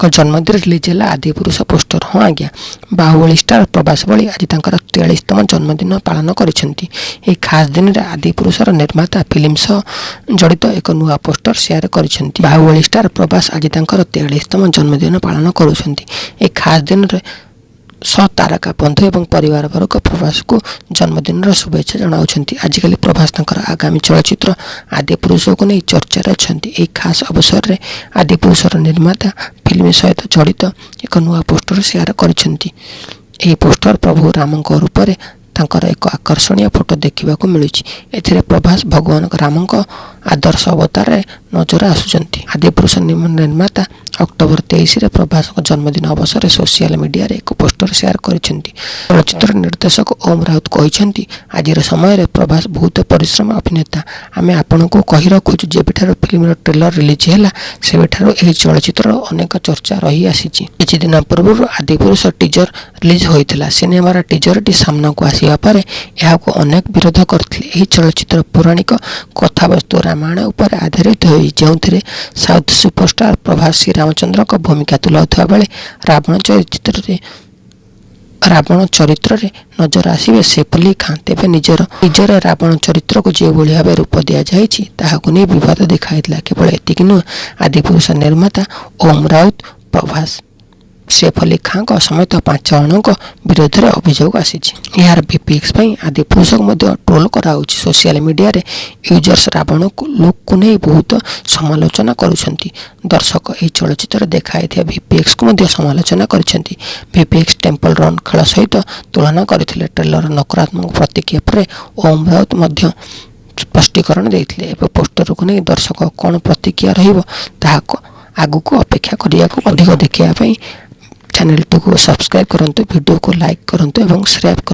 प्रभास जन्मदिन रिलीज है आदिपुरुष पोस्टर। हाँ आज्ञा, बाहुबली स्टार प्रभास बली आज 43तम जन्मदिन पालन कर खास दिन में आदिपुरुषर निर्माता फिल्म सह जड़ित एक नुआ पोस्टर शेयर कर बाहुबली स्टार प्रभास आज 43तम जन्मदिन पालन कर खास दिन में तारका बंधु एवं परिवार वर्ग प्रभास को जन्मदिन शुभेच्छा जनावती। आजिकल प्रभास आगामी चलचित्र आदिपुरुष को नहीं चर्चा अच्छा। खास अवसर में आदिपुरुषर निर्माता फिल्म सहित जड़ित एक नुआ पोस्टर शेयर कर पोस्टर प्रभु राम रूप में एक आकर्षणीय फोटो देखा मिलूँ। ए प्रभास भगवान राम आदर्श अवतार नजर आसुचंती। आदिपुरुष निर्माता अक्टोबर 23 प्रभास जन्मदिन अवसर सोशल मीडिया रे एक पोस्टर शेयर करिसेंती। चलचित्र निर्देशक ओम राउत कहिसेंती, आज समय प्रभास बहुत परिश्रम अभिनेता। आमे आपन को कहि रखुछु जेबिठार फिल्म ट्रेलर रिलीज हैला सेबिठार एही चलचित्र अनेक चर्चा रही आसीची। किछि दिन पूर्व आदिपुरुष टीजर रिलीज होइथिला। सिनेमार टीजर टी सामना को आसीबा पारे एहाको अनेक विरोध करथिले। एही चलचित्र पौराणिक कथावस्तु रामायण उपर आधारित होई जेउथिरे साउथ सुपरस्टार प्रभास श्री रामचंद्र को भूमिका तुलाउथबा बेले रावण चरित्र रे नजर आसीबे सैफ अली खान। तेबे निजर रावण चरित्र को जो भाई भाव रूप दि जाइछि ताहाको नै विवाद देखाइतला। केवल एतिक नुह, आदिपुरुष निर्माता ओम राउत प्रभास सैफ अली खान समेत 5 जन विरोध में अभियोग आसीछि। यार वीपीएक्स आदिपुरुष को ट्रोल कराउछि। सोशल मीडिया रे यूजर्स रावण को लुक को नहीं बहुत समालोचना करुछंती। दर्शक यह चलचित्र देखाई वीपीएक्स को समालोचना करिसेंती। वीपीएक्स टेम्पल रन खेल सहित तुलना करथिले। ट्रेलर नकारात्मक प्रतिक्रिया पर ओम राउत स्पष्टीकरण देथिले। पोस्टर को नहीं दर्शक कौन प्रतिक्रिया रहिबो ताहाको आगु को अपेक्षा करिया को अधिक देखिया चैनल को सब्सक्राइब करंतु, वीडियो को लाइक करंतु एवं शेयर